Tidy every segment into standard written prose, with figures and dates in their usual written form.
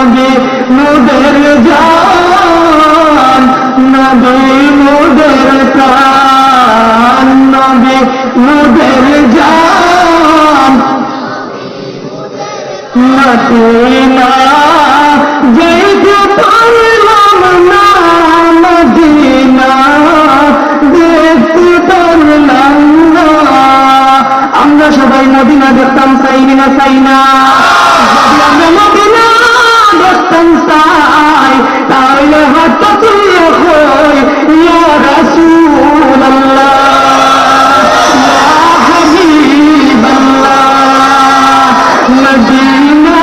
নবী মোদের জান, নবী মোদের প্রাণ, নবী মোদের জান। মদিনা যেতে পারলাম না, মদিনা দেখতে পারলাম না। আমরা সবাই মদিনা দেখতাম, চাই না চাই না? যদি আমরা মদিনা দেখতাম চাই, তাহলে হাত তুলে হই ইয়া রাসূলুল্লাহ, ইয়া হাবিবাল্লাহ। মদিনা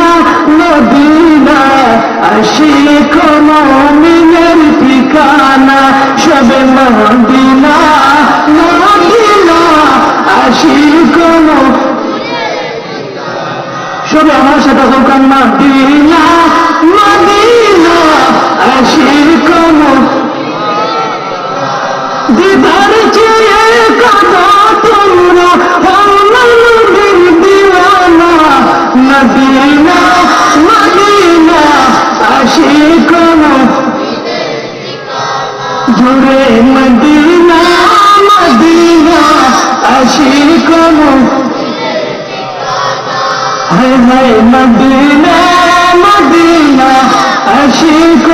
মদিনা আশিক মুমিনের ঠিকানা, সবে মদিনা মদিনা আশিক। সবে আমার সাথে হোকান মদিনা মদিনা আশিক। দিদার চেয়ে কাঁদো তোমরা নবীর দিওয়ানা, মদিনা মদিনা আশিক। জুড়ে মদিনা মদিনা আশিক। হায় হায় মদিনা মদিনা আশিক।